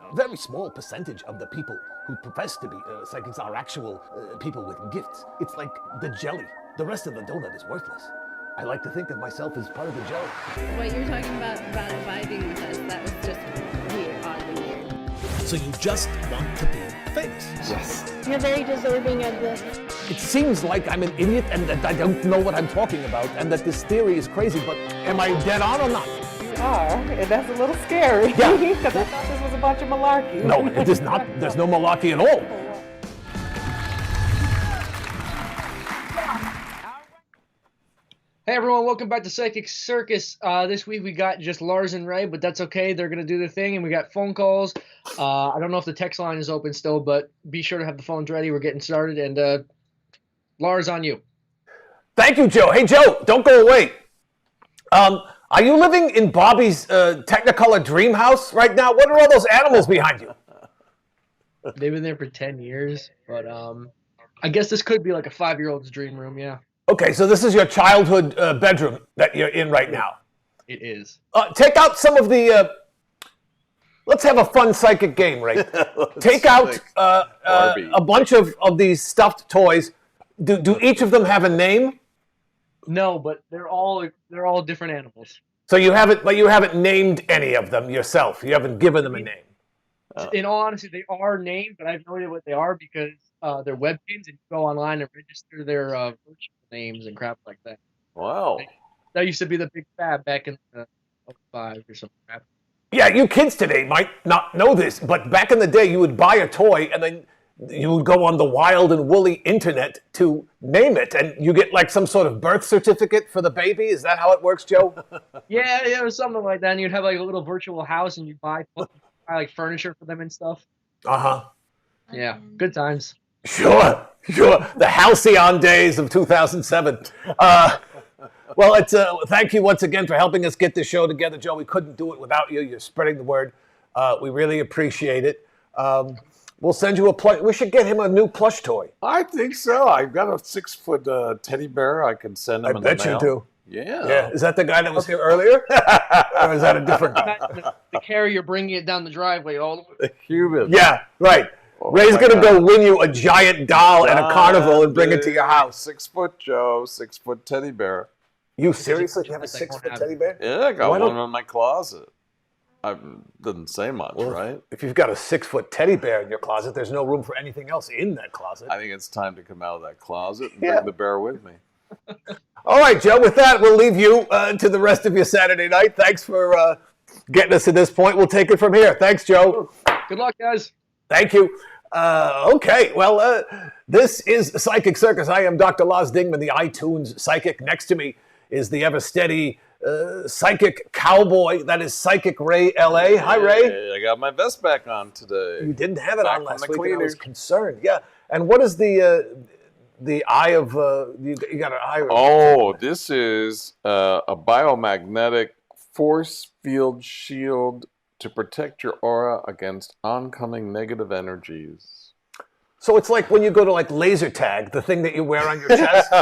A very small percentage of the people who profess to be psychics are actual people with gifts. It's like the jelly. The rest of the donut is worthless. I like to think of myself as part of the jelly. What you're talking about vibing with us, that was just weird, oddly weird. So you just want to be famous? Yes. You're very deserving of this. It seems like I'm an idiot and that I don't know what I'm talking about and that this theory is crazy, but am I dead on or not? You are, and that's a little scary. Yeah. Because I thought this was a bunch of malarkey. No, it is not. There's no malarkey at all. Hey everyone, welcome back to Psychic Circus. This week we got just Lars and Ray, but that's okay. They're going to do their thing, and we got phone calls. I don't know if the text line is open still, but be sure to have the phones ready. We're getting started, and Lars, on you. Thank you, Joe. Hey, Joe, don't go away. Are you living in Bobby's Technicolor dream house right now? What are all those animals behind you? They've been there for 10 years, but I guess this could be like a 5-year-old's dream room, yeah. Okay, so this is your childhood bedroom that you're in right now. It is. Take out some of the... let's have a fun psychic game, Ray. Take out a bunch of these stuffed toys. Do each of them have a name? No, but they're all different animals. So you haven't named any of them yourself. You haven't given them a name. In all honesty, they are named, but I have no idea what they are because they're webkins, and you go online and register their virtual names and crap like that. Wow. That used to be the big fad back in the 05 or something. Yeah, you kids today might not know this, but back in the day, you would buy a toy and then you would go on the wild and woolly internet to name it, and you get like some sort of birth certificate for the baby. Is that how it works, Joe? Yeah, it was something like that. And you'd have like a little virtual house, and you'd buy like furniture for them and stuff. Uh-huh. Yeah, good times. Sure. The halcyon days of 2007. Well, it's thank you once again for helping us get this show together, Joe. We couldn't do it without you. You're spreading the word. We really appreciate it. We'll send you a plush. We should get him a new plush toy. I think so. I've got a 6-foot teddy bear. I can send him in the mail. I bet you do. Yeah. Is that the guy that was here earlier? Or is that a different guy? The carrier bringing it down the driveway all the way. The human. Yeah, right. Oh, Ray's going to go win you a giant doll at a carnival and bring it to your house. 6-foot Joe, 6-foot teddy bear. You seriously have a 6-foot teddy bear? Yeah, I got one in my closet. I didn't say much, right? If you've got a 6-foot teddy bear in your closet, there's no room for anything else in that closet. I think it's time to come out of that closet and bring the bear with me. All right, Joe, with that, we'll leave you to the rest of your Saturday night. Thanks for getting us to this point. We'll take it from here. Thanks, Joe. Good luck, guys. Thank you. Okay, well, this is Psychic Circus. I am Dr. Lars Dingman, the iTunes Psychic. Next to me is the ever-steady Psychic Cowboy. That is Psychic Ray L.A. Hi, Ray. Hey, I got my vest back on today. You didn't have it Back on last from the week, and I was cleaner. concerned. Yeah, and what is the eye of, you got an eye? Oh, this is a biomagnetic force field shield to protect your aura against oncoming negative energies. So it's like when you go to like laser tag, the thing that you wear on your chest.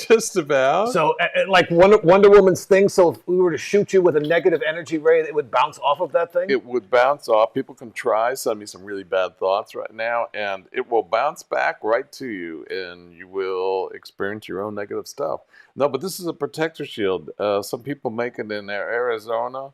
Just about. So like Wonder Woman's thing, so if we were to shoot you with a negative energy ray, it would bounce off of that thing? It would bounce off. People can try, send me some really bad thoughts right now, and it will bounce back right to you, and you will experience your own negative stuff. No, but this is a protector shield. Some people make it in Arizona.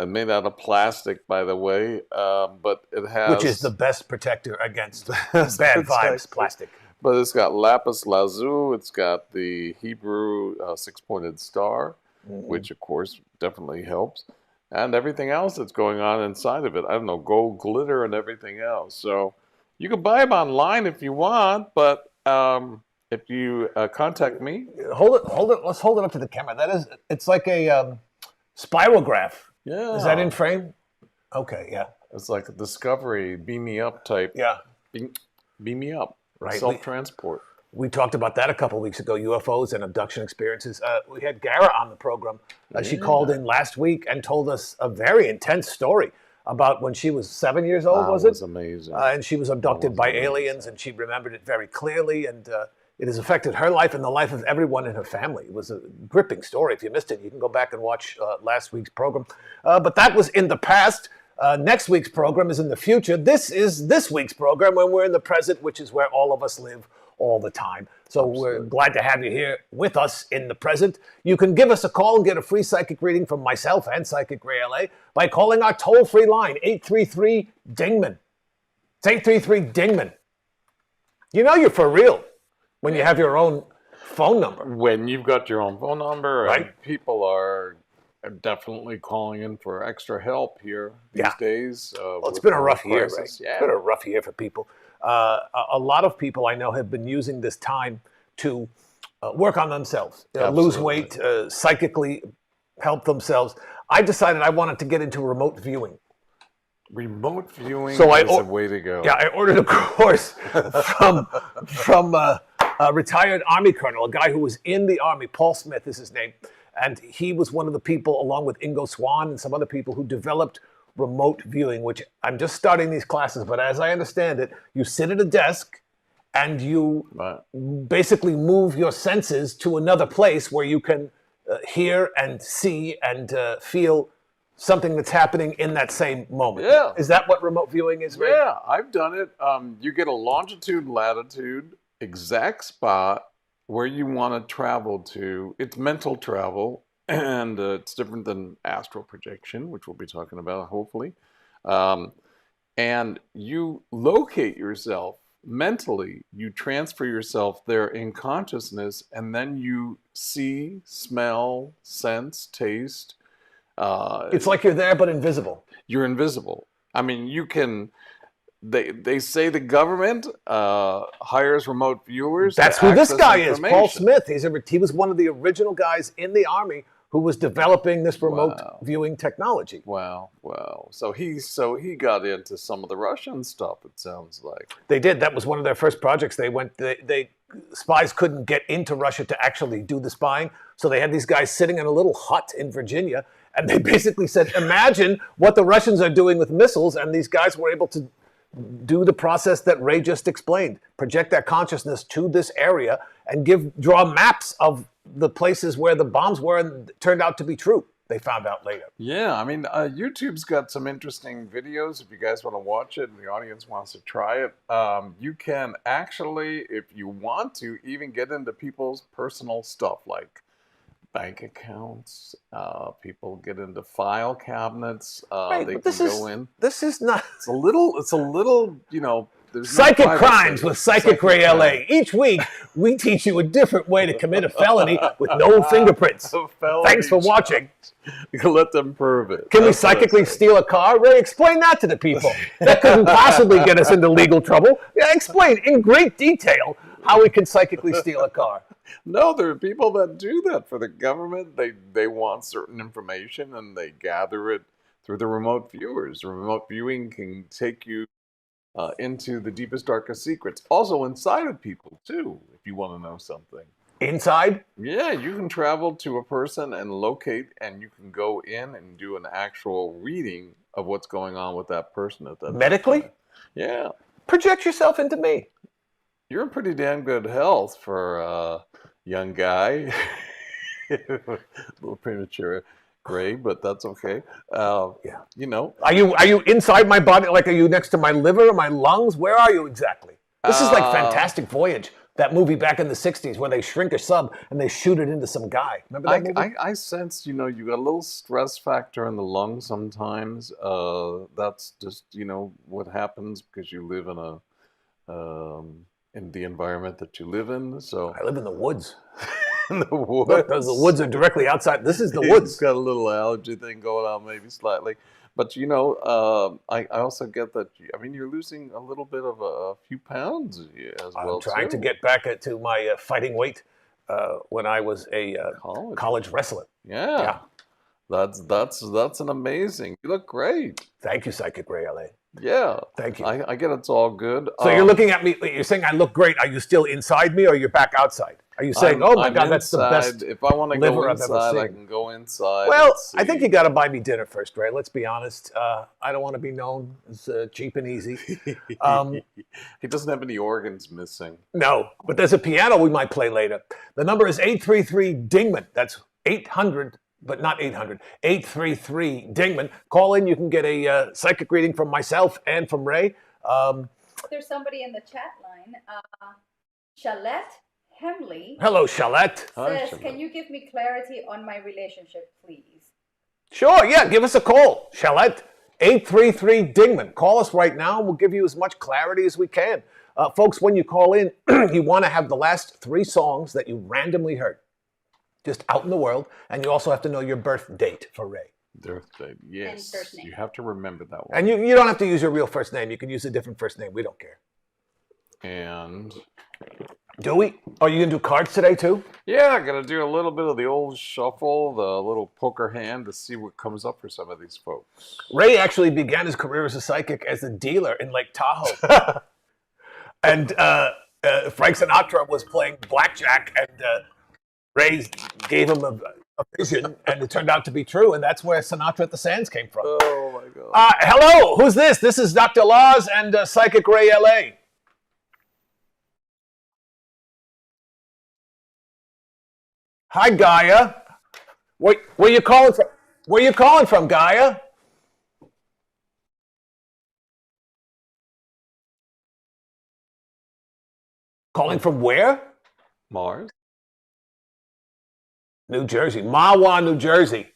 Made out of plastic, by the way, but it has... Which is the best protector against bad vibes, plastic. But it's got lapis lazuli, it's got the Hebrew six-pointed star, which of course definitely helps, and everything else that's going on inside of it. I don't know, gold glitter and everything else. So you can buy them online if you want, but if you contact me... Hold it, let's hold it up to the camera. It's like a spirograph. Yeah. Is that in frame? Okay, yeah. It's like a Discovery, beam me up type. Yeah. Beam me up. Right. Self-transport. We talked about that a couple weeks ago, UFOs and abduction experiences. We had Gara on the program. She called in last week and told us a very intense story about when she was 7 years old, was it? That was amazing. And she was abducted by aliens, and she remembered it very clearly, and it has affected her life and the life of everyone in her family. It was a gripping story. If you missed it, you can go back and watch last week's program. But that was in the past. Next week's program is in the future. This is this week's program when we're in the present, which is where all of us live all the time. So we're glad to have you here with us in the present. You can give us a call and get a free psychic reading from myself and Psychic Ray LA by calling our toll-free line, 833-DINGMAN. It's 833-DINGMAN. You know you're for real when you have your own phone number. When you've got your own phone number, Right. and people are definitely calling in for extra help here these days. Well, it's been a rough year, right? crisis. It's been a rough year for people. A lot of people I know have been using this time to work on themselves, lose weight, psychically help themselves. I decided I wanted to get into remote viewing. Remote viewing So is the way to go. Yeah, I ordered a course from a retired Army colonel, a guy who was in the Army. Paul Smith is his name. And he was one of the people, along with Ingo Swann and some other people, who developed remote viewing, which I'm just starting these classes. But as I understand it, you sit at a desk and you basically move your senses to another place where you can hear and see and feel something that's happening in that same moment. Yeah. Is that what remote viewing is, Ray? Yeah, I've done it. You get a longitude, latitude, exact spot where you want to travel to. It's mental travel, and it's different than astral projection, which we'll be talking about, hopefully. And you locate yourself mentally. You transfer yourself there in consciousness, and then you see, smell, sense, taste. It's like you're there but invisible. You're invisible. I mean, you can... They say the government hires remote viewers. That's to who this access guy is, Paul information. Smith. He was one of the original guys in the Army who was developing this remote viewing technology. Wow. So he got into some of the Russian stuff, it sounds like. They did. That was one of their first projects. Spies couldn't get into Russia to actually do the spying, so they had these guys sitting in a little hut in Virginia, and they basically said, imagine what the Russians are doing with missiles, and these guys were able to do the process that Ray just explained, project that consciousness to this area and draw maps of the places where the bombs were, and it turned out to be true. They found out later. Yeah, I mean, YouTube's got some interesting videos. If you guys want to watch it and the audience wants to try it, you can actually, if you want to, even get into people's personal stuff like bank accounts. People get into file cabinets. They can go in. This is not. It's a little, you know. There's Psychic no crimes with Psychic Ray LA. Each week, we teach you a different way to commit a felony with no fingerprints. Thanks for watching. You can let them prove it. Can we psychically steal a car? Ray, explain that to the people. That couldn't possibly get us into legal trouble. Yeah, explain in great detail how we can psychically steal a car. No, there are people that do that for the government. They want certain information and they gather it through the remote viewers. Remote viewing can take you into the deepest, darkest secrets. Also inside of people, too, if you want to know something. Inside? Yeah, you can travel to a person and locate, and you can go in and do an actual reading of what's going on with that person at that Medically? time. Yeah. Project yourself into me. You're in pretty damn good health for a young guy. A little premature. Gray, but that's okay. Yeah. You know. Are you inside my body? Like, are you next to my liver or my lungs? Where are you exactly? This is like Fantastic Voyage, that movie back in the 60s where they shrink a sub and they shoot it into some guy. Remember that movie? I sense, you got a little stress factor in the lungs sometimes. That's just, what happens because you live in the environment that you live in. So I live in the woods. In the woods. Look, the woods are directly outside. This is the woods. It's got a little allergy thing going on, maybe slightly. But, I also get that, you're losing a little bit of a few pounds as well, I'm trying to get back to my fighting weight when I was a college wrestler. Yeah. That's an amazing. You look great. Thank you, Psychic Ray LA. Yeah. Thank you. I get it's all good. So you're looking at me, you're saying I look great. Are you still inside me or you're back outside? Are you saying, oh my God, that's the best If I want to go liver I've ever inside, I seen? can go inside. Well, and I think see. you got to buy me dinner first, Ray. Let's be honest. I don't want to be known as cheap and easy. He doesn't have any organs missing. No, but there's a piano we might play later. The number is 833-DINGMAN. That's but not 800. 833 Dingman. Call in. You can get a psychic reading from myself and from Ray. There's somebody in the chat line. Shalette Hemley Hello, Shalette. says, "Can you give me clarity on my relationship, please?" Sure, yeah, give us a call. Shalette, 833 Dingman. Call us right now and we'll give you as much clarity as we can. Folks, when you call in, you want to have the last 3 songs that you randomly heard, just out in the world, and you also have to know your birth date for Ray. Birthday, yes. first name. You have to remember that one. And you don't have to use your real first name. You can use a different first name. We don't care. And Do we? Are you going to do cards today too? yeah, I got to do a little bit of the old shuffle, the little poker hand to see what comes up for some of these folks. Ray actually began his career as a psychic as a dealer in Lake Tahoe. And Frank Sinatra was playing blackjack, and Ray gave him a vision, and it turned out to be true, and that's where Sinatra at the Sands came from. Oh my God. Hello, who's this? This is Dr. Laws and Psychic Ray LA. Hi, Gaia. Where you calling from? Where you calling from, Gaia? Calling from where? Mars. New Jersey. Mahwah, New Jersey.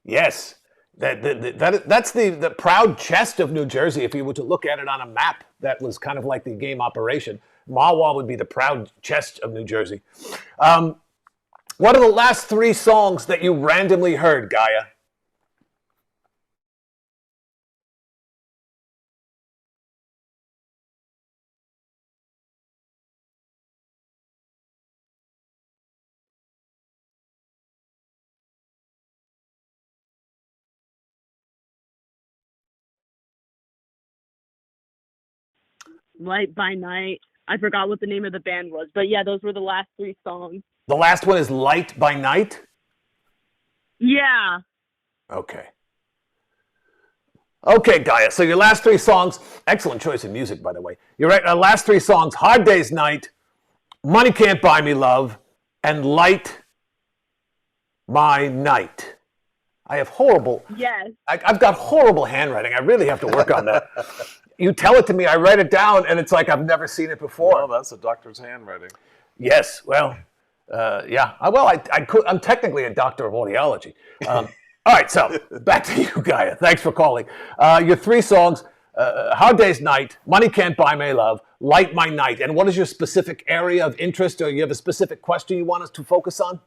Yes. That's the proud chest of New Jersey. If you were to look at it on a map, that was kind of like the game operation. Mahwah would be the proud chest of New Jersey. What are the last 3 songs that you randomly heard, Gaia? Light by Night. I forgot what the name of the band was, but yeah, those were the last 3 songs. The last one is Light by Night? Yeah. Okay. Okay, Gaia. So your last 3 songs, excellent choice of music, by the way. You're right. Last 3 songs, Hard Day's Night, Money Can't Buy Me Love, and Light My Night. I have horrible... Yes. I've got horrible handwriting. I really have to work on that. You tell it to me, I write it down, and it's like I've never seen it before. Well, that's a doctor's handwriting. Yes, well, yeah. I'm technically a doctor of audiology. All right, so back to you, Gaia. Thanks for calling. Your 3 songs, Hard Day's Night, Money Can't Buy Me Love, Light My Night. And what is your specific area of interest, or you have a specific question you want us to focus on?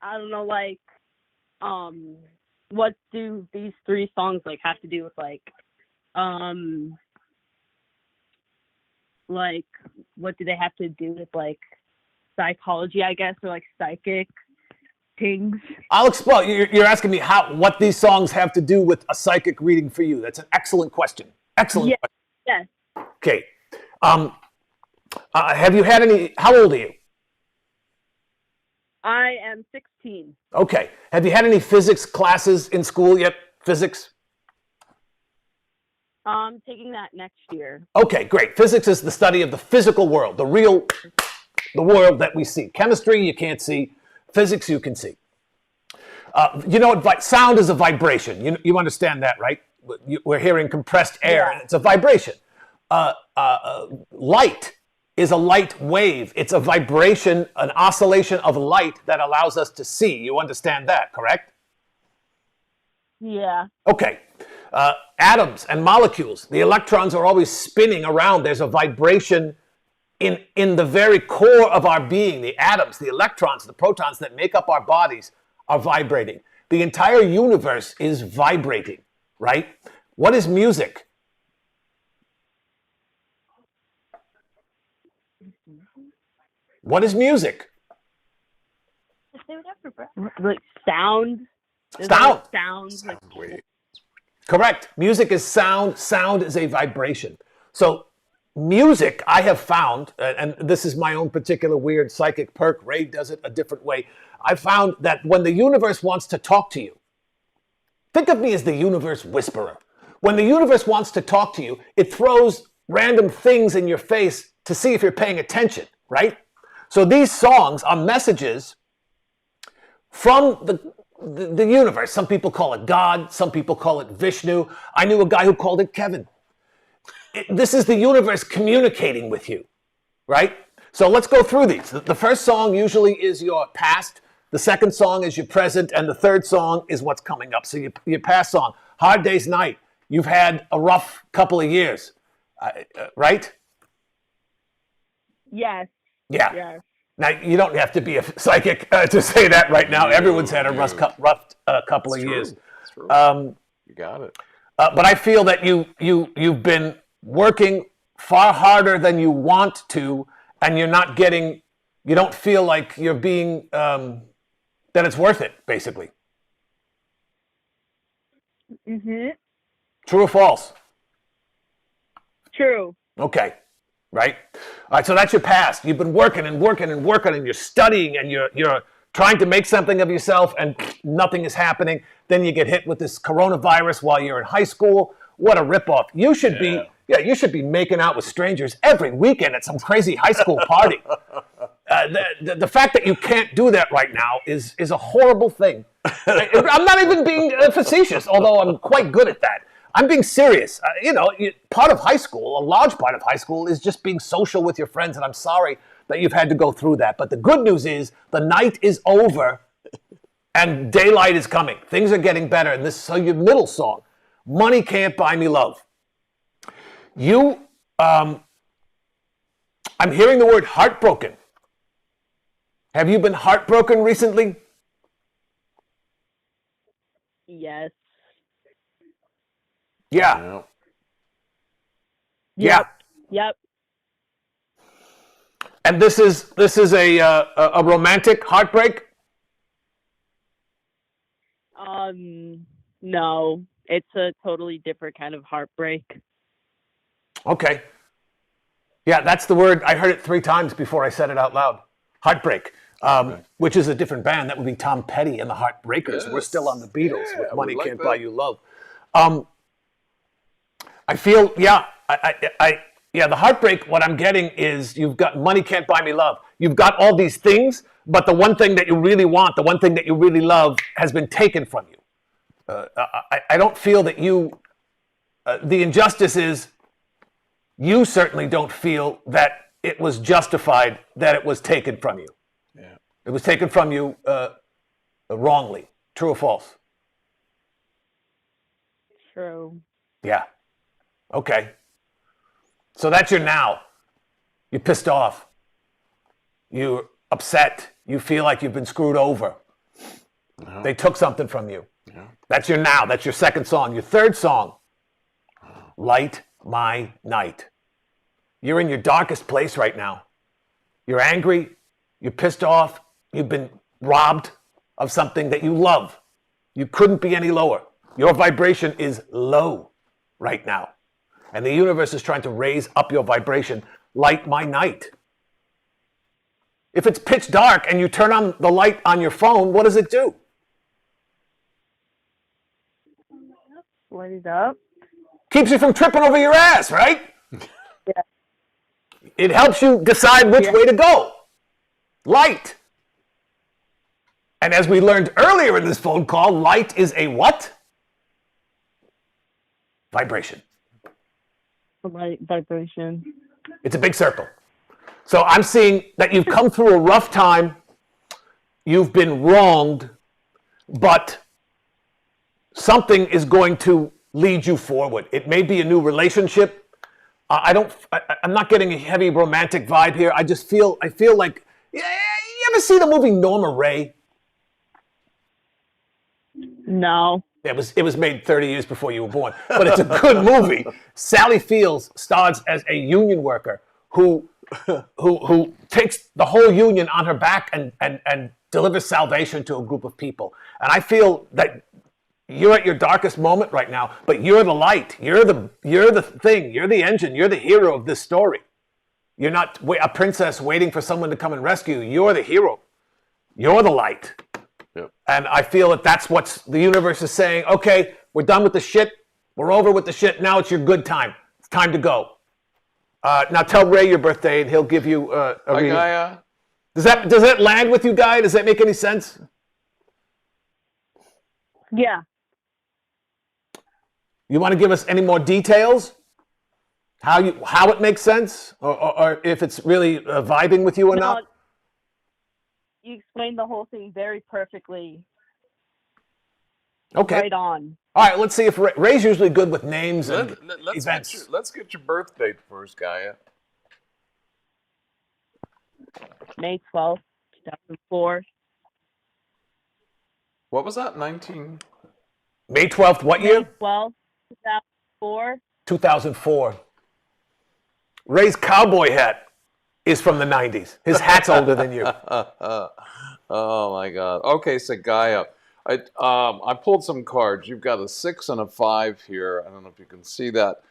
I don't know, like, what do these 3 songs, like, have to do with, like, what do they have to do with, like, psychology, I guess, or, like, psychic things? I'll explain. You're asking me what these songs have to do with a psychic reading for you. That's an excellent question. Excellent question. Yes. Okay. Have you had any, how old are you? I am 16. Okay. Have you had any physics classes in school yet? Physics? I'm taking that next year. Okay, great. Physics is the study of the physical world, the world that we see. Chemistry, you can't see. Physics, you can see. You know what? Sound is a vibration. You understand that, right? We're hearing compressed air, and it's a vibration. Light is a light wave. It's a vibration, an oscillation of light that allows us to see. You understand that, correct? Yeah. Okay. Atoms and molecules, the electrons are always spinning around. There's a vibration in the very core of our being. The atoms, the electrons, the protons that make up our bodies are vibrating. The entire universe is vibrating, right? What is music? What is music? Like sound. Sound. Sounds. Correct. Music is sound. Sound is a vibration. So music, I have found, and this is my own particular weird psychic perk, Ray does it a different way. I found that when the universe wants to talk to you, think of me as the universe whisperer. When the universe wants to talk to you, it throws random things in your face to see if you're paying attention, right? So these songs are messages from the universe. Some people call it God. Some people call it Vishnu. I knew a guy who called it Kevin. This is the universe communicating with you, right? So let's go through these. The first song usually is your past. The second song is your present. And the third song is what's coming up. So your past song, Hard Day's Night. You've had a rough couple of years, right? Yes. Yeah. Yes. Now, you don't have to be a psychic to say that right now. Everyone's had a rough couple of years. That's true. You got it. But I feel that you've been working far harder than you want to, and you don't feel like you're being, that it's worth it, basically. Mm-hmm. True or false? True. Okay. Right? All right, so that's your past. You've been working and working and working, and you're studying, and you're trying to make something of yourself, and nothing is happening. Then you get hit with this coronavirus while you're in high school. What a ripoff. You should be making out with strangers every weekend at some crazy high school party. The fact that you can't do that right now is a horrible thing. I'm not even being facetious, although I'm quite good at that. I'm being serious. Part of high school, a large part of high school, is just being social with your friends, and I'm sorry that you've had to go through that. But the good news is the night is over, and daylight is coming. Things are getting better. And so your middle song, Money Can't Buy Me Love. I'm hearing the word heartbroken. Have you been heartbroken recently? Yes. Yeah. Yep. And this is a romantic heartbreak? No. It's a totally different kind of heartbreak. Okay. Yeah, that's the word. I heard it 3 times before I said it out loud. Heartbreak, which is a different band. That would be Tom Petty and the Heartbreakers. Yes. We're still on the Beatles with Money like Can't that. Buy You Love. I feel, the heartbreak, what I'm getting is you've got Money Can't Buy Me Love. You've got all these things, but the one thing that you really want, the one thing that you really love has been taken from you. I don't feel that the injustice is you certainly don't feel that it was justified that it was taken from you. Yeah. It was taken from you wrongly. True or false? True. Yeah. Okay. So that's your now. You're pissed off. You're upset. You feel like you've been screwed over. No. They took something from you. Yeah. That's your now. That's your second song. Your third song, Light My Night. You're in your darkest place right now. You're angry. You're pissed off. You've been robbed of something that you love. You couldn't be any lower. Your vibration is low right now. And the universe is trying to raise up your vibration. Light my night. If it's pitch dark and you turn on the light on your phone, what does it do? Light it up. Keeps you from tripping over your ass, right? Yeah. It helps you decide which way to go. Light. And as we learned earlier in this phone call, light is a what? Vibration. Light vibration. It's a big circle. So I'm seeing that you've come through a rough time. You've been wronged, but something is going to lead you forward. It may be a new relationship. I'm not getting a heavy romantic vibe here. I feel like, you ever see the movie Norma Ray? No. It was made 30 years before you were born, but it's a good movie. Sally Fields stars as a union worker who takes the whole union on her back and delivers salvation to a group of people. And I feel that you're at your darkest moment right now, but you're the light. You're the thing. You're the engine. You're the hero of this story. You're not a princess waiting for someone to come and rescue you. You're the hero. You're the light. Yep. And I feel that that's what the universe is saying. Okay, we're done with the shit. We're over with the shit. Now it's your good time. It's time to go. Now tell Ray your birthday, and he'll give you a Hi, reading. Gaia. Does that land with you, Guy? Does that make any sense? Yeah. You want to give us any more details? How it makes sense, or if it's really vibing with you or not? You explained the whole thing very perfectly. Okay. Right on. All right, let's see if Ray's usually good with names and events. Let's get your birth date first, Gaia. May 12th, 2004. What was that? 19? May 12th, what year? May 12th, 2004. 2004. Ray's cowboy hat is from the 90s. His hat's older than you. Oh my God. Okay, so Gaia, I pulled some cards. You've got a 6 and a 5 here. I don't know if you can see that.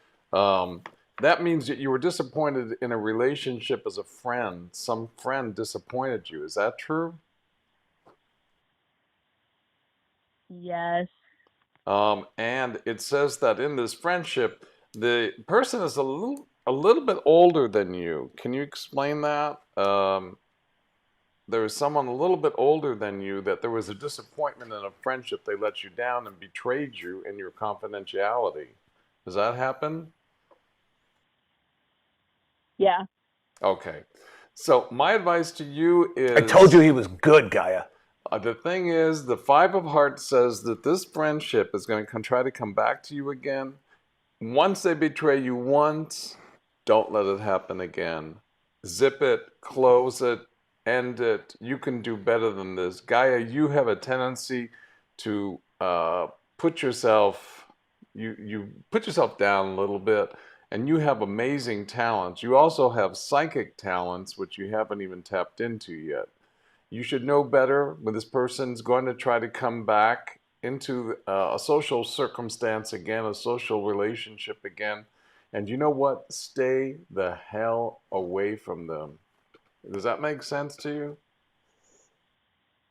That means that you were disappointed in a relationship as a friend. Some friend disappointed you. Is that true? Yes. And it says that in this friendship, the person is a little bit older than you. Can you explain that? There was someone a little bit older than you, that there was a disappointment in a friendship. They let you down and betrayed you in your confidentiality. Does that happen? Yeah. Okay. So my advice to you is... I told you he was good, Gaia. The thing is, the 5 of Hearts says that this friendship is going to try to come back to you again. Once they betray you once, don't let it happen again. Zip it, close it, end it. You can do better than this. Gaia, you have a tendency to put yourself down a little bit, and you have amazing talents. You also have psychic talents, which you haven't even tapped into yet. You should know better when this person's going to try to come back into a social circumstance again, a social relationship again. And you know what? Stay the hell away from them. Does that make sense to you?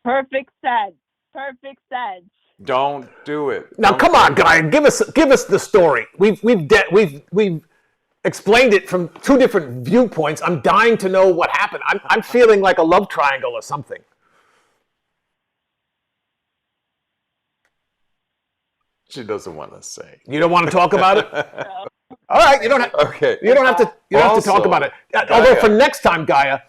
Perfect sense. Perfect sense. Don't do it. Now, come on, Gaia. Give us the story. We've explained it from 2 different viewpoints. I'm dying to know what happened. I'm feeling like a love triangle or something. She doesn't want to say. You don't want to talk about it? All right, you don't have. Okay. You don't have to talk about it. Although for next time, Gaia,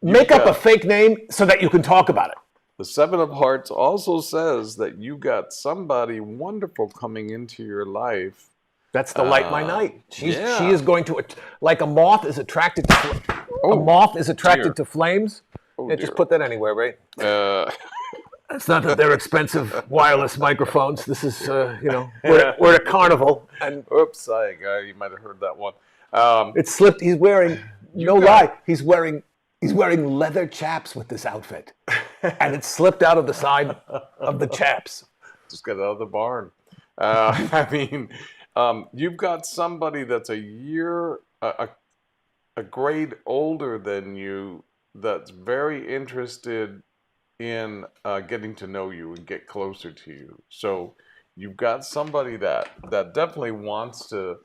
make up a fake name so that you can talk about it. The 7 of Hearts also says that you got somebody wonderful coming into your life. That's the light my night. She is going to, like a moth is attracted to to flames. Oh, Yeah, just put that anywhere, right? It's not that they're expensive wireless microphones. This is, we're at a carnival, and oops, sorry, guy, you might have heard that one. It slipped. He's wearing lie. He's wearing leather chaps with this outfit, and it slipped out of the side of the chaps. Just got out of the barn. You've got somebody that's a grade older than you that's very interested in getting to know you and get closer to you. So you've got somebody that definitely wants to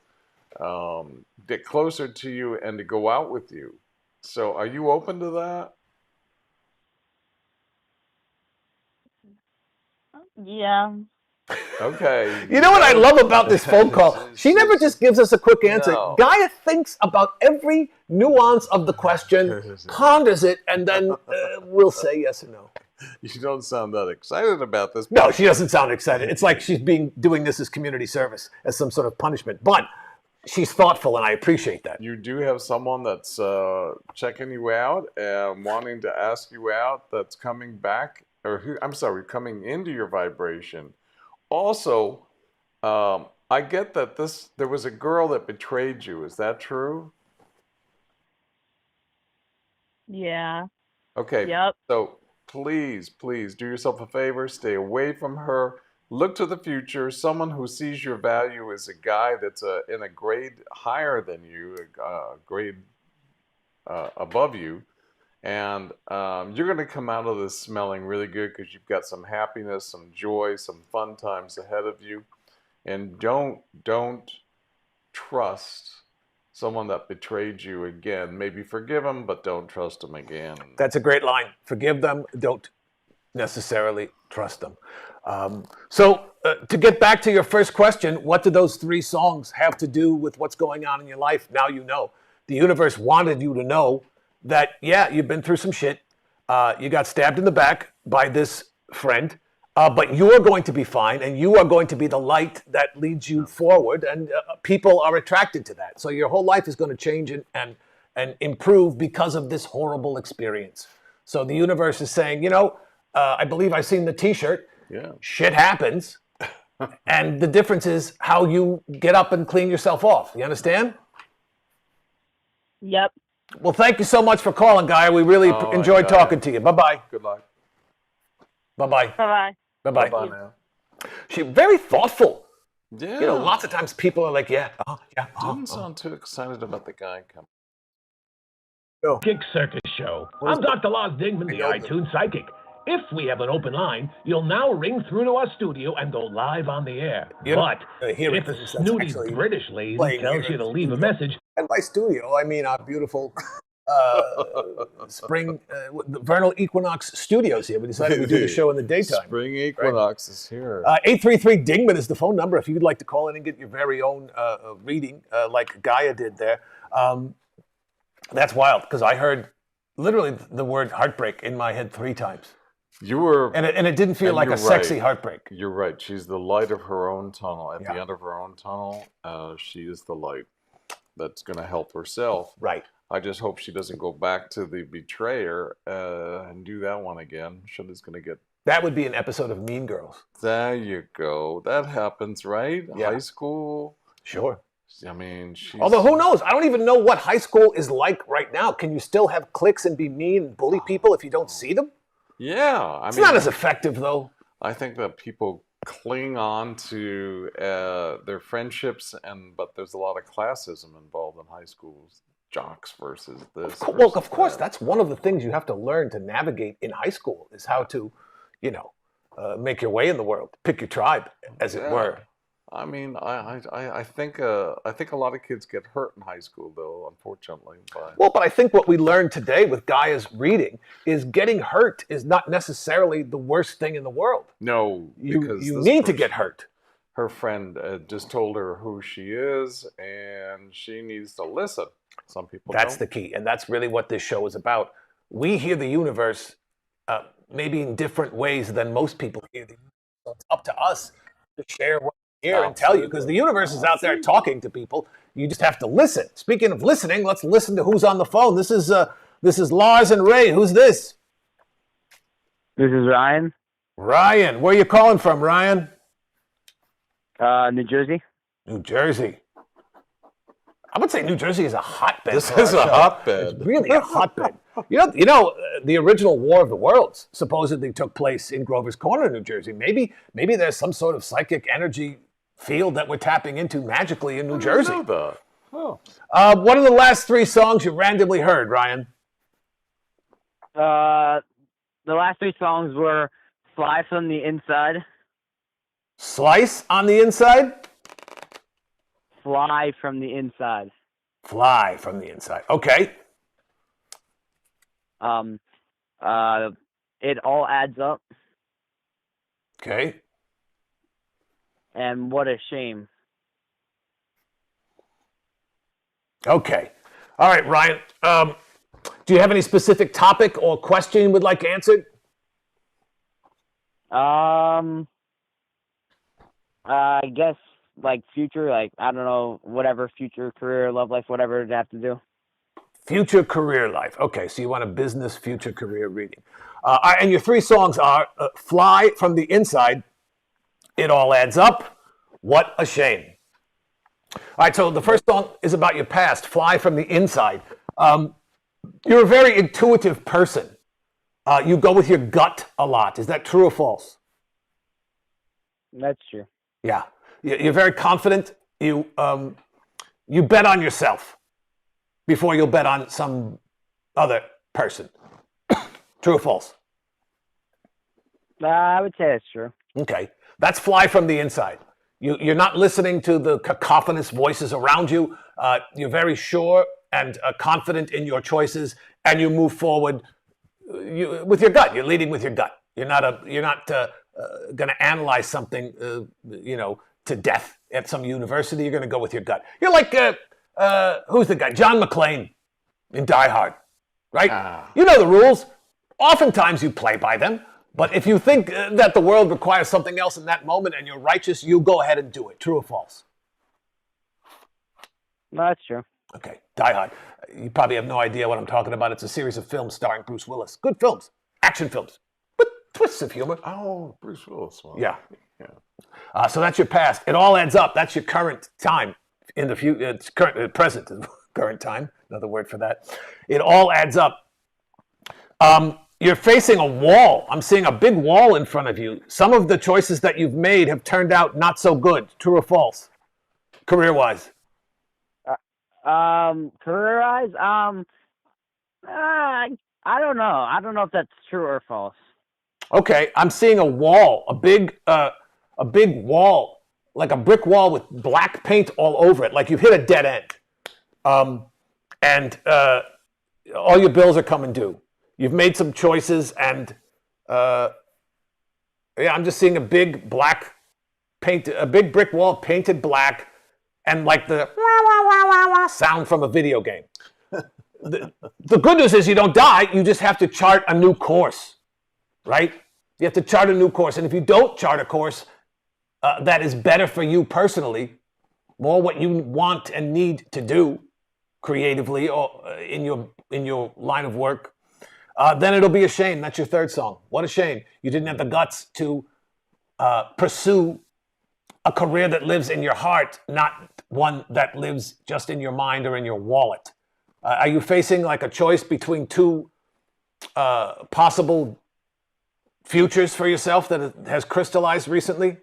get closer to you and to go out with you. So are you open to that? Yeah. Okay. You know what I love about this phone call? She never just gives us a quick answer. No. Gaia thinks about every nuance of the question, ponders it, and then we'll say yes or no. You don't sound that excited about this. No, she doesn't sound excited. It's like she's doing this as community service, as some sort of punishment. But she's thoughtful, and I appreciate that. You do have someone that's checking you out and wanting to ask you out, that's coming back, coming into your vibration. Also, I get that there was a girl that betrayed you. Is that true? Yeah. Okay. Yep. So please do yourself a favor. Stay away from her. Look to the future. Someone who sees your value is a guy that's in a grade higher than you, a grade above you. And you're going to come out of this smelling really good because you've got some happiness, some joy, some fun times ahead of you. And don't trust someone that betrayed you again. Maybe forgive them, but don't trust them again. That's a great line. Forgive them, don't necessarily trust them. So to get back to your first question, what do those 3 songs have to do with what's going on in your life? Now you know. The universe wanted you to know that, yeah, you've been through some shit. You got stabbed in the back by this friend, but you're going to be fine, and you are going to be the light that leads you forward, and people are attracted to that. So your whole life is going to change and improve because of this horrible experience. So the universe is saying, I believe I've seen the T-shirt. Yeah. Shit happens, and the difference is how you get up and clean yourself off. You understand? Yep. Well, thank you so much for calling, Gaia. We really enjoyed talking to you. Bye-bye. Good luck. Bye-bye. Bye-bye. Bye-bye. Bye now. She's very thoughtful. Yeah. Lots of times people are like, Didn't sound too excited about the guy coming. Kick Circus Show. I'm Dr. Lars Dingman, the iTunes Psychic. If we have an open line, you'll now ring through to our studio and go live on the air. But if a snooty British lady tells you to leave a message... At my studio, I mean our beautiful spring, the vernal equinox studios here. We decided we'd do the show in the daytime. Spring equinox is here. 833-DINGMAN is the phone number if you'd like to call in and get your very own reading like Gaia did there. That's wild, because I heard literally the word heartbreak in my head 3 times. You were, and it didn't feel like a sexy heartbreak. You're right. She's the light of her own tunnel. At the end of her own tunnel, she is the light that's going to help herself. Right. I just hope she doesn't go back to the betrayer and do that one again. Shit is going to get... That would be an episode of Mean Girls. There you go. That happens, right? Yeah. High school. Sure. I mean, she's... Although, who knows? I don't even know what high school is like right now. Can you still have cliques and be mean and bully people if you don't see them? Yeah. It's not as effective, though. I think that people cling on to their friendships, but there's a lot of classism involved in high schools. Jocks versus this. Well, of course, that's one of the things you have to learn to navigate in high school is how to, make your way in the world, pick your tribe, as it were. I mean, I think a lot of kids get hurt in high school, though, unfortunately. But I think what we learned today with Gaia's reading is getting hurt is not necessarily the worst thing in the world. No, because you need to get hurt. Her friend just told her who she is, and she needs to listen. Some people That's don't. the key, and that's really what this show is about. We hear the universe maybe in different ways than most people hear the universe. So it's up to us to share what we hear and tell you, because the universe is out there talking to people. You just have to listen. Speaking of listening, let's listen to who's on the phone. This is Lars and Ray. Who's this? This is Ryan. Ryan. Where are you calling from, Ryan? New Jersey. New Jersey. I would say New Jersey is a hotbed. This is a hotbed. It's really a hotbed. The original War of the Worlds supposedly took place in Grover's Corner, New Jersey. Maybe there's some sort of psychic energy field that we're tapping into magically in New Jersey. I know that. Oh. What are the last 3 songs you randomly heard, Ryan? The last 3 songs were Fly from the Inside. Slice on the inside? Fly from the Inside. Fly from the inside. Okay. It All Adds Up. Okay. And What a Shame. Okay. All right, Ryan. Do you have any specific topic or question you would like answered? I guess future, I don't know, whatever, future, career, love life, whatever it'd have to do. Future career life. Okay, so you want a business future career reading. And your 3 songs are Fly from the Inside, It All Adds Up, What a Shame. All right, so the first song is about your past, Fly from the Inside. You're a very intuitive person. You go with your gut a lot. Is that true or false? That's true. Yeah. You're very confident. You bet on yourself before you'll bet on some other person. True or false? I would say that's true. Okay. That's Fly from the Inside. You're not listening to the cacophonous voices around you. You're very sure and confident in your choices, and you move forward with your gut. You're leading with your gut. You're not going to analyze something, to death at some university. You're going to go with your gut. You're like who's the guy? John McClane in Die Hard, right? You know the rules. Oftentimes you play by them. But if you think that the world requires something else in that moment and you're righteous, you go ahead and do it. True or false? No, that's true. Okay, Die Hard. You probably have no idea what I'm talking about. It's a series of films starring Bruce Willis. Good films. Action films. With twists of humor. Oh, Bruce Willis. Well, yeah. So that's your past. It all adds up. That's your current time. In the future, it's present, current time. Another word for that. It all adds up. You're facing a wall. I'm seeing a big wall in front of you. Some of the choices that you've made have turned out not so good. True or false? Career-wise. Career-wise, I don't know. I don't know if that's true or false. Okay, I'm seeing a wall, a big wall, like a brick wall with black paint all over it, like you've hit a dead end, and all your bills are coming due. You've made some choices, and I'm just seeing a big brick wall painted black, and like the sound from a video game. The good news is you don't die. You just have to chart a new course, right? You have to chart a new course, and if you don't chart a course that is better for you personally, more what you want and need to do creatively or in your line of work, then it'll be a shame. That's your third song. What a shame. You didn't have the guts to pursue a career that lives in your heart, not one that lives just in your mind or in your wallet. Are you facing like a choice between two possible futures for yourself that has crystallized recently?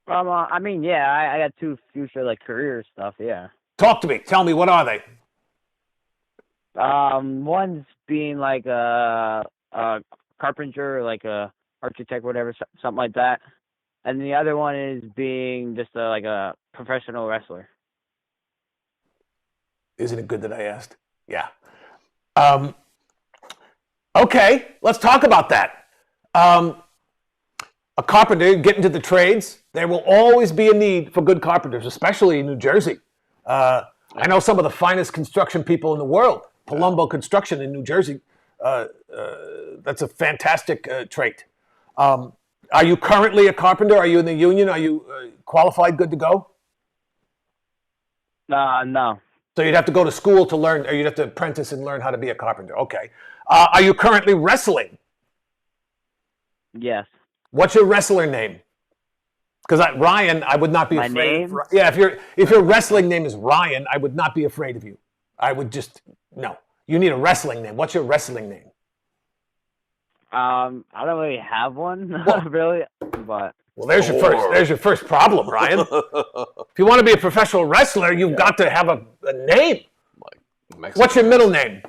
I mean, yeah, I got two future like career stuff. Yeah. Talk to me. Tell me, what are they? One's being like a carpenter, like a architect, whatever, something like that, and the other one is being just like a professional wrestler. Isn't it good that I asked? Yeah. Okay, let's talk about that. A carpenter, get into the trades. There will always be a need for good carpenters, especially in New Jersey. I know some of the finest construction people in the world. Palumbo Construction in New Jersey. That's a fantastic trait. Are you currently a carpenter? Are you in the union? Are you qualified, good to go? No. So you'd have to go to school to learn, or you'd have to apprentice and learn how to be a carpenter. Okay. Are you currently wrestling? Yes. What's your wrestler name? Because Ryan, I would not be My afraid. name? Yeah, if your wrestling name is Ryan, I would not be afraid of you. I would just no. You need a wrestling name. What's your wrestling name? I don't really have one, really, but. Well, there's your first problem, Ryan. If you want to be a professional wrestler, you've got to have a name. Like What's your middle name?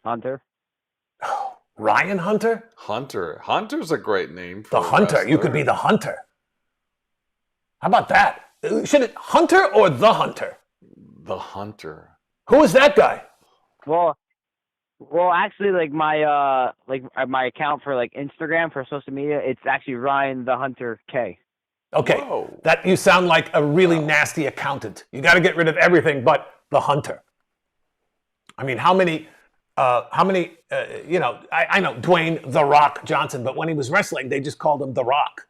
Hunter. Ryan Hunter? Hunter's a great name for The Hunter. wrestler. You could be the Hunter. How about that? Should it Hunter or the Hunter? The Hunter. Who is that guy? Well, actually, like my account for like Instagram for social media, it's actually Ryan the Hunter K. Okay, Whoa. that you sound like a really nasty accountant. You got to get rid of everything but the Hunter. I mean, how many? I know Dwayne The Rock Johnson, but when he was wrestling, they just called him The Rock.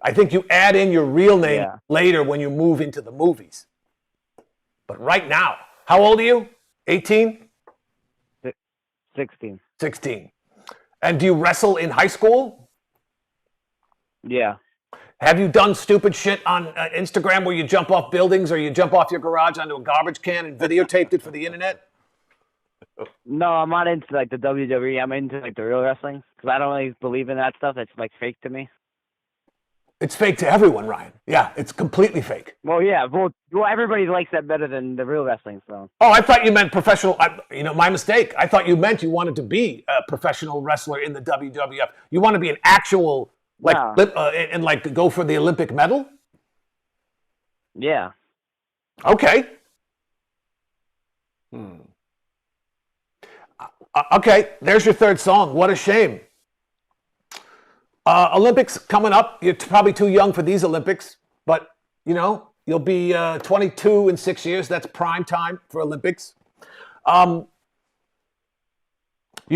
I think you add in your real name later when you move into the movies. But right now, how old are you? 18? 16. 16. And do you wrestle in high school? Yeah. Have you done stupid shit on Instagram where you jump off buildings or you jump off your garage onto a garbage can and videotaped it for the internet? No, I'm not into like the WWE. I'm into like the real wrestling because I don't really believe in that stuff. That's like fake to me. It's fake to everyone, Ryan. Yeah, it's completely fake. Well, yeah. Well, everybody likes that better than the real wrestling. So. Oh, I thought you meant professional. My mistake. I thought you meant you wanted to be a professional wrestler in the WWF. You want to be an actual Like, No. and like go for the Olympic medal? Yeah. Okay. Okay, there's your third song. What a shame. Olympics coming up. You're probably too young for these Olympics, but you know you'll be 22 in 6 years. That's prime time for Olympics. You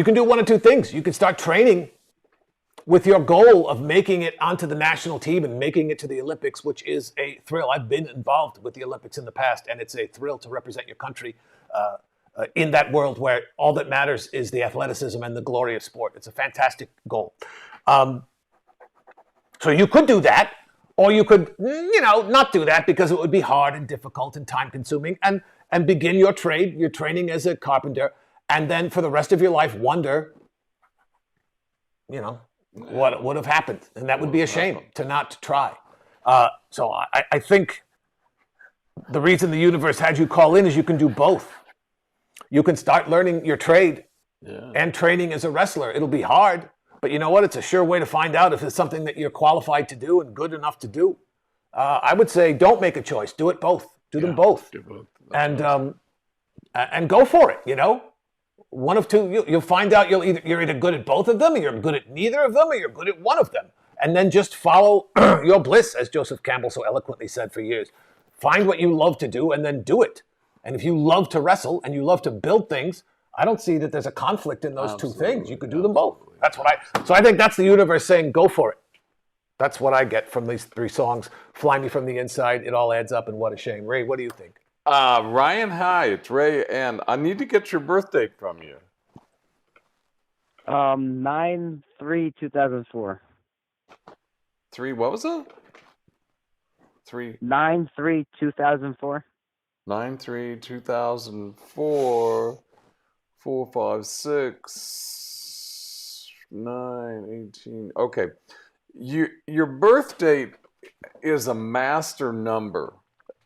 can do one of two things. You can start training with your goal of making it onto the national team and making it to the Olympics, which is a thrill. I've been involved with the Olympics in the past, and it's a thrill to represent your country in that world where all that matters is the athleticism and the glory of sport. It's a fantastic goal. So you could do that, or you could, not do that because it would be hard and difficult and time-consuming, and begin your trade, your training as a carpenter, and then for the rest of your life wonder, what would have happened. And that would be a shame to not try. So I think the reason the universe had you call in is you can do both. You can start learning your trade and training as a wrestler. It'll be hard, but you know what? It's a sure way to find out if it's something that you're qualified to do and good enough to do. I would say don't make a choice. Do it both. Do them both. Do both. And go for it, One of two, you'll find out you're either good at both of them, or you're good at neither of them, or you're good at one of them. And then just follow your bliss, as Joseph Campbell so eloquently said for years. Find what you love to do and then do it. And if you love to wrestle and you love to build things, I don't see that there's a conflict in those two things. You could do them both. So I think that's the universe saying, go for it. That's what I get from these three songs. Fly Me From the Inside, it all adds up, and What a Shame. Ray, what do you think? Ryan, hi, it's Ray, and I need to get your birth date from you. 9/3/2004. 3, what was it? 3. 9/3/2004. 9/3/2004. 4, 5, 6, 9, 18. Okay. Your birth date is a master number.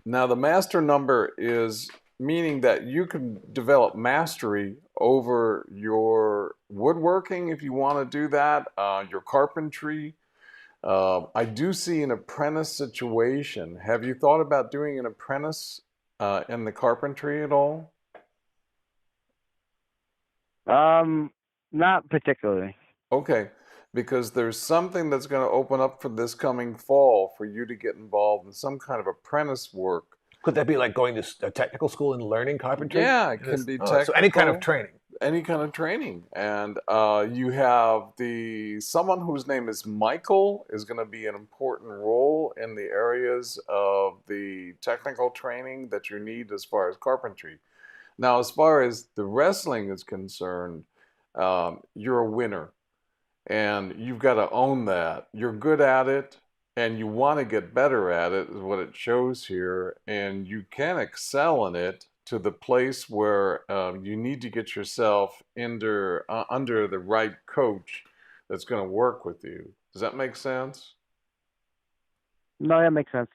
Now, the master number is meaning that you can develop mastery over your woodworking if you want to do that, your carpentry. I do see an apprentice situation. Have you thought about doing an apprentice in the carpentry at all? Not particularly. Okay, because there's something that's going to open up for this coming fall for you to get involved in some kind of apprentice work. Could that be like going to a technical school and learning carpentry? Yeah, it can be technical. So any kind of training. Any kind of training. And you have someone whose name is Michael is going to be an important role in the areas of the technical training that you need as far as carpentry. Now, as far as the wrestling is concerned, you're a winner. And you've got to own that. You're good at it, and you want to get better at it, is what it shows here. And you can excel in it to the place where you need to get yourself under the right coach that's going to work with you. Does that make sense? No, that makes sense.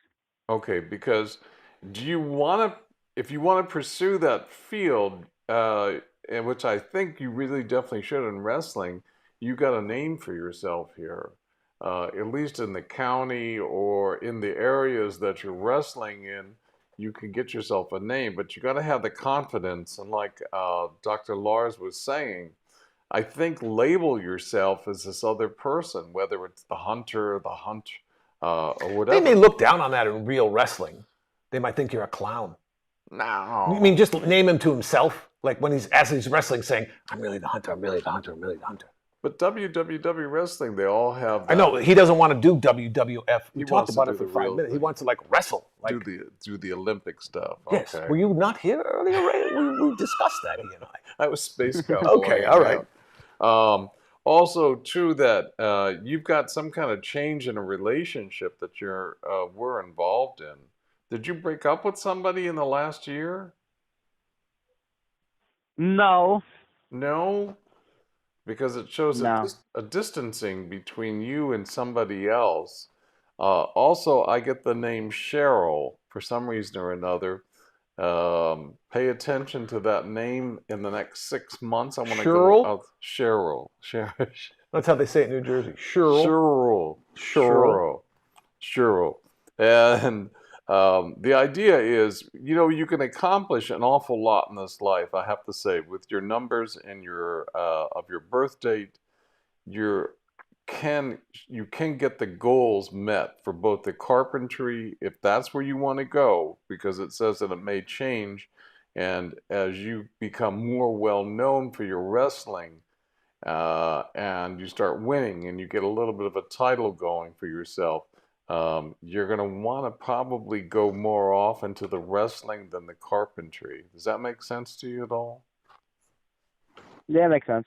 Okay, because if you want to pursue that field, in which I think you really definitely should in wrestling, you got a name for yourself here, at least in the county or in the areas that you're wrestling in. You can get yourself a name, but you got to have the confidence. And like Dr. Lars was saying, I think label yourself as this other person, whether it's the hunter, the hunt, or whatever. They may look down on that in real wrestling. They might think you're a clown. No. I mean, just name him to himself, like when he's wrestling, saying, "I'm really the hunter. I'm really the hunter. I'm really the hunter." But WWW wrestling, they all have that. I know he doesn't want to do WWF. We talked wants about to it do for the 5 real minutes. He thing. wants to like wrestle, like do the Olympic stuff. yes. Okay. Were you not here earlier, Ray? We discussed that, he and I. I was Space Cowboy. Okay, all right. Also, too, that you've got some kind of change in a relationship that were involved in. Did you break up with somebody in the last year? No. No? Because it shows a distancing between you and somebody else. Also, I get the name Cheryl for some reason or another. Pay attention to that name in the next 6 months. I want to go out. Cheryl. That's how they say it in New Jersey. Sure. Sure. And the idea is, you can accomplish an awful lot in this life, I have to say, with your numbers and your of your birth date. You can get the goals met for both the carpentry, if that's where you want to go, because it says that it may change, and as you become more well known for your wrestling, and you start winning and you get a little bit of a title going for yourself, you're going to want to probably go more off into the wrestling than the carpentry. Does that make sense to you at all? Yeah, makes sense.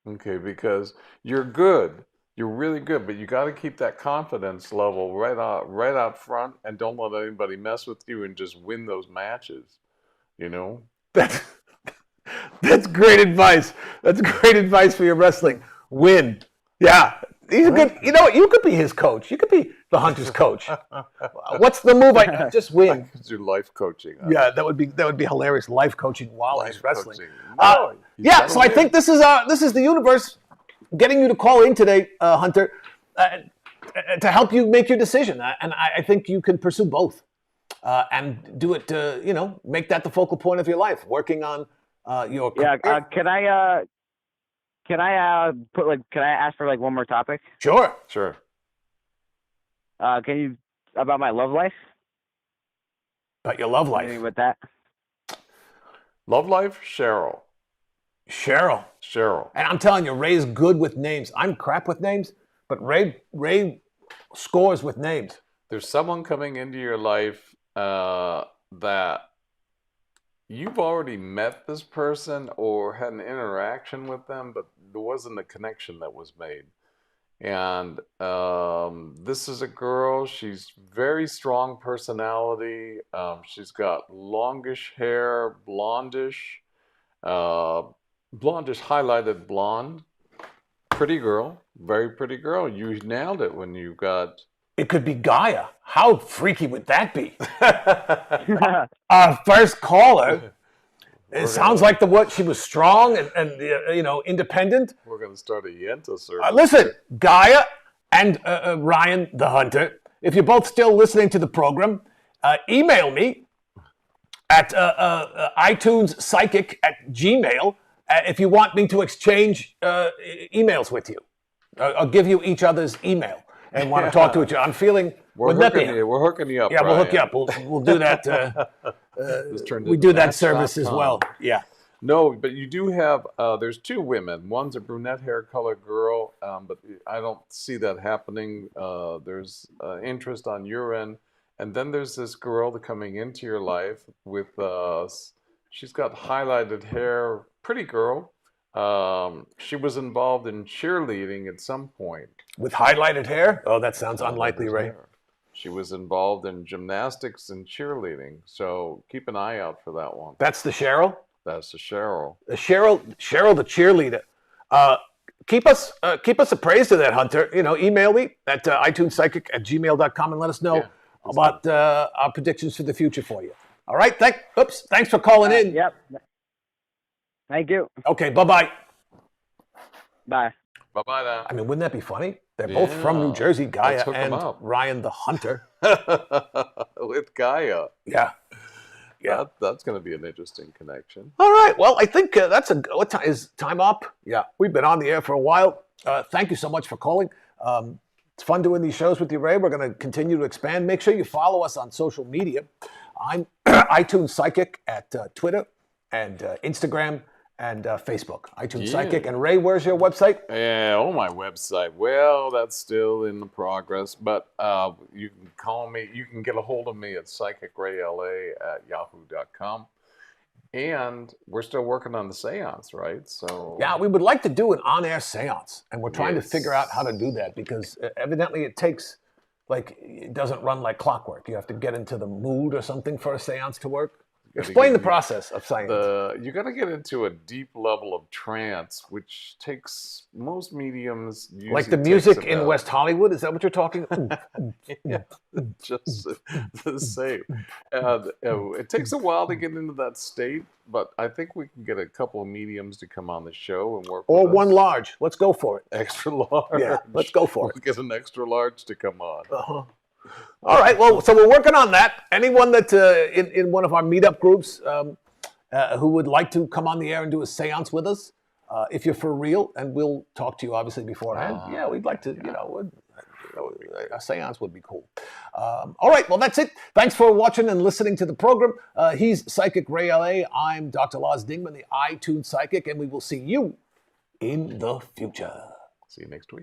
Okay, because you're good. You're really good, but you got to keep that confidence level right out front, and don't let anybody mess with you, and just win those matches. That's great advice. That's great advice for your wrestling. Win. Yeah. He's a good, you know what? You could be his coach. You could be the Hunter's coach. What's the move? I just win. I could do life coaching. Yeah, that would be hilarious. Life coaching while he's wrestling. No, so I think this is the universe getting you to call in today, Hunter, to help you make your decision. And I think you can pursue both and do it. Make that the focal point of your life. Working on your career. Can I ask for one more topic? Sure. Can you about my love life? About your love life. Anything with that? Love life, Cheryl. And I'm telling you, Ray's good with names. I'm crap with names, but Ray scores with names. There's someone coming into your life that you've already met this person or had an interaction with them, but there wasn't a connection that was made. And this is a girl. She's very strong personality. She's got longish hair, blondish highlighted blonde. Pretty girl, very pretty girl. You nailed it when you got... It could be Gaia. How freaky would that be? Our first caller. It sounds like she was strong and independent. We're going to start a Yenta service. Listen, Gaia and Ryan the Hunter, if you're both still listening to the program, email me at iTunesPsychic@gmail.com if you want me to exchange emails with you. I'll give you each other's email and want to talk to each other. I'm feeling... We're hooking you up. Yeah, Brian. we'll hook you up. We'll do that. We do that service as well. Yeah. No, but you do have, there's two women. One's a brunette hair color girl, but I don't see that happening. There's interest on your end. And then there's this girl coming into your life with, she's got highlighted hair, pretty girl. She was involved in cheerleading at some point. With highlighted hair? Oh, that sounds unlikely, Ray. She was involved in gymnastics and cheerleading, so keep an eye out for that one. That's the Cheryl? That's the Cheryl. Cheryl the cheerleader. Keep us appraised of that, Hunter. Email me at iTunesPsychic@gmail.com and let us know about our predictions for the future for you. All right? Thanks for calling in. Yep. Thank you. Okay, bye-bye. Bye. Bye-bye now. I mean, wouldn't that be funny? They're both from New Jersey, Gaia and Ryan the Hunter. With Gaia. Yeah. That's going to be an interesting connection. All right. Well, I think what time is time up? Yeah. We've been on the air for a while. Thank you so much for calling. It's fun doing these shows with you, Ray. We're going to continue to expand. Make sure you follow us on social media. I'm iTunes Psychic at Twitter and Instagram and Facebook. iTunes Psychic. And Ray, where's your website? Yeah, my website. Well, that's still in the progress, but you can call me. You can get a hold of me at psychicrayla@yahoo.com. And we're still working on the seance, right? So yeah, we would like to do an on-air seance, and we're trying to figure out how to do that because evidently it takes, it doesn't run like clockwork. You have to get into the mood or something for a seance to work. Explain the process of science. You got to get into a deep level of trance, which takes most mediums. Like the music in West Hollywood? Is that what you're talking about? Yeah, just the same. And it takes a while to get into that state, but I think we can get a couple of mediums to come on the show and work. Or with one us. large. Let's go for it. Extra large. Yeah, let's go for it. We'll get an extra large to come on. Uh-huh. All right. Well, so we're working on that. Anyone that in one of our meetup groups who would like to come on the air and do a seance with us, if you're for real, and we'll talk to you obviously beforehand. Yeah, we'd like to. A seance would be cool. All right. Well, that's it. Thanks for watching and listening to the program. He's Psychic Ray LA. I'm Dr. Lars Dingman, the iTunes Psychic, and we will see you in the future. See you next week.